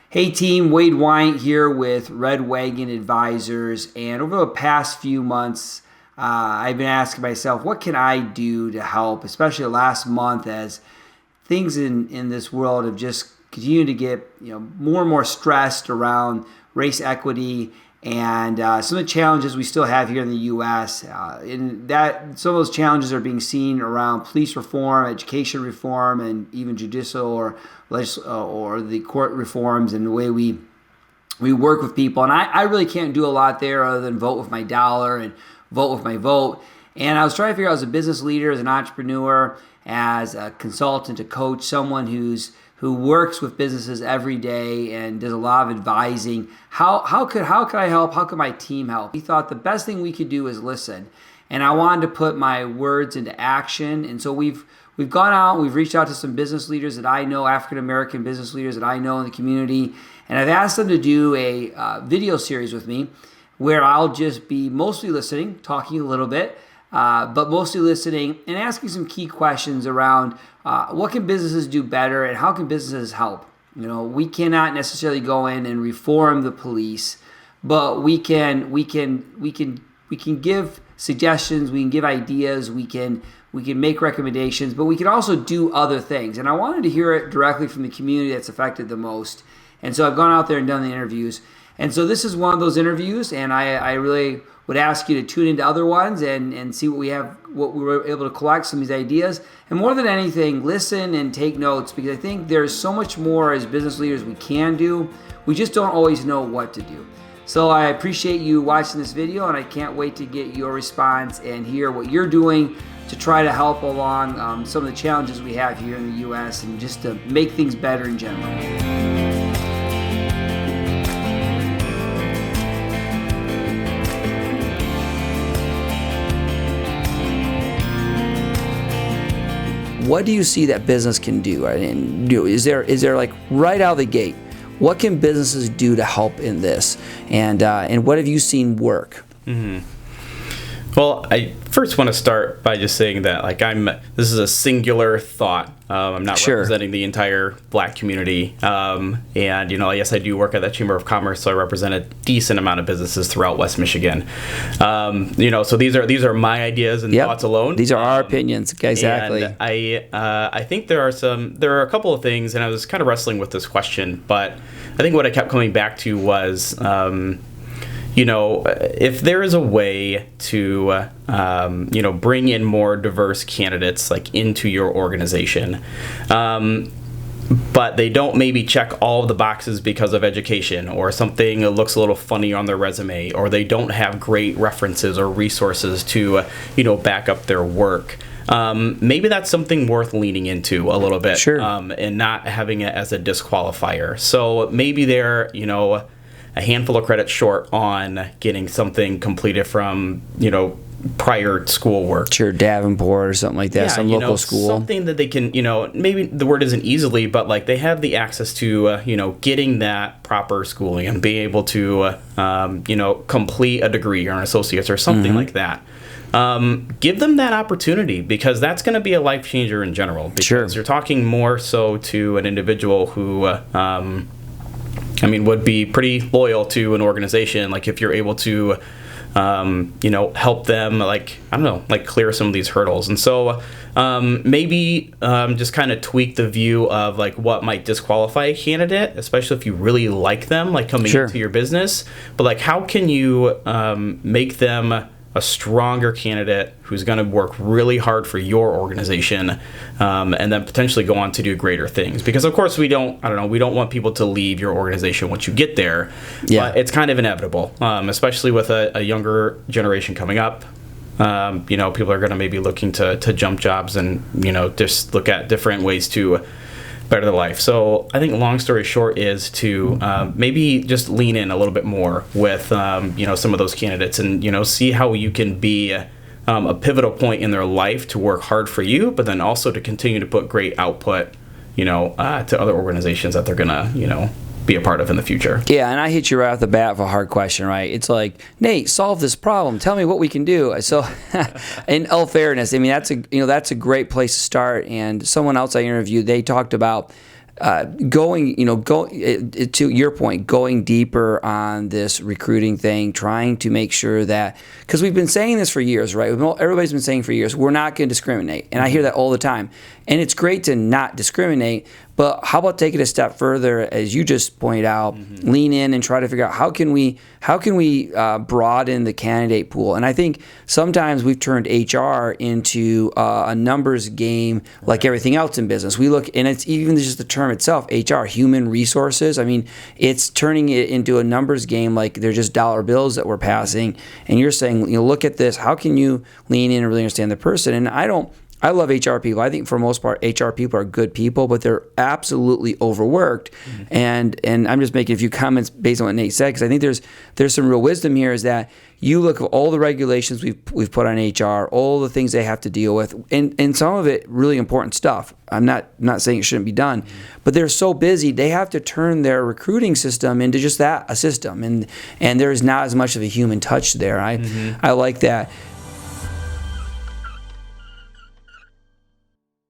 Hey team, Wade Wyant here with Red Wagon Advisors, and over the past few months, I've been asking myself, what can I do to help, especially last month as things in this world have just continued to get more and more stressed around race equity and some of the challenges we still have here in the U.S. In that, some of those challenges are being seen around police reform, education reform, and even judicial or the court reforms and the way we work with people. And I really can't do a lot there other than vote with my dollar and vote with my vote. And I was trying to figure out, as a business leader, as an entrepreneur, as a consultant, a coach, someone who works with businesses every day and does a lot of advising, how could I help? How could my team help? We thought the best thing we could do is listen. And I wanted to put my words into action. And so we've gone out, we've reached out to some business leaders that I know, African-American business leaders that I know in the community, and I've asked them to do a video series with me where I'll just be mostly listening, talking a little bit, but mostly listening and asking some key questions around what can businesses do better and how can businesses help. We cannot necessarily go in and reform the police, but we can give suggestions, we can give ideas, we can make recommendations, but we can also do other things. And I wanted to hear it directly from the community that's affected the most. And so I've gone out there and done the interviews. And so this is one of those interviews, and I really would ask you to tune into other ones and see what we were able to collect, some of these ideas. And more than anything, listen and take notes, because I think there's so much more as business leaders we can do. We just don't always know what to do. So I appreciate you watching this video, and I can't wait to get your response and hear what you're doing to try to help along some of the challenges we have here in the U.S. and just to make things better in general. What do you see that business can do? And is there like right out of the gate, what can businesses do to help in this? And what have you seen work? Mm-hmm. Well, I first want to start by just saying that this is a singular thought. I'm not representing the entire Black community. And yes, I do work at the Chamber of Commerce, so I represent a decent amount of businesers throughout West Michigan. So these are my ideas and thoughts alone. These are our opinions, exactly. And I think there are a couple of things, and I was kind of wrestling with this question, but I think what I kept coming back to was, if there is a way to, bring in more diverse candidates into your organization, but they don't maybe check all of the boxes because of education or something that looks a little funny on their resume, or they don't have great references or resources to, back up their work. Maybe that's something worth leaning into a little bit, and not having it as a disqualifier. So maybe they're, a handful of credits short on getting something completed from, prior schoolwork. Sure, Davenport or something like that, some local school. Something that they can, maybe the word isn't easily, but they have the access to, getting that proper schooling and being able to, complete a degree or an associate's or something like that. Give them that opportunity, because that's going to be a life changer in general. Because you're talking more so to an individual who, would be pretty loyal to an organization. If you're able to, help them, clear some of these hurdles. And so maybe just kind of tweak the view of what might disqualify a candidate, especially if you really like them, coming into your business. But how can you make them a stronger candidate who's going to work really hard for your organization, and then potentially go on to do greater things? Because of course we don't want people to leave your organization once you get there. But it's kind of inevitable, especially with a younger generation coming up. People are going to maybe looking to jump jobs and just look at different ways to better their life. So I think long story short is to maybe just lean in a little bit more with some of those candidates, and see how you can be a pivotal point in their life to work hard for you, but then also to continue to put great output to other organizations that they're gonna be a part of in the future. Yeah, and I hit you right off the bat with a hard question, right? It's like, Nate, solve this problem. Tell me what we can do. So, in all fairness, I mean, that's a great place to start. And someone else I interviewed, they talked about to your point, going deeper on this recruiting thing, trying to make sure that, because we've been saying this for years, right? Everybody's been saying for years, we're not going to discriminate. And I hear that all the time. And it's great to not discriminate, but how about take it a step further, as you just pointed out, lean in and try to figure out how can we broaden the candidate pool. And I think sometimes we've turned HR into a numbers game like everything else in business. We look, and it's even just the term itself, HR, human resources. I mean, it's turning it into a numbers game like they're just dollar bills that we're passing. And you're saying, look at this, how can you lean in and really understand the person? And I love HR people. I think for the most part, HR people are good people, but they're absolutely overworked. And I'm just making a few comments based on what Nate said, because I think there's some real wisdom here, is that you look at all the regulations we've put on HR, all the things they have to deal with, and some of it really important stuff. I'm not saying it shouldn't be done, but they're so busy, they have to turn their recruiting system into just that, a system, and there's not as much of a human touch there. I like that.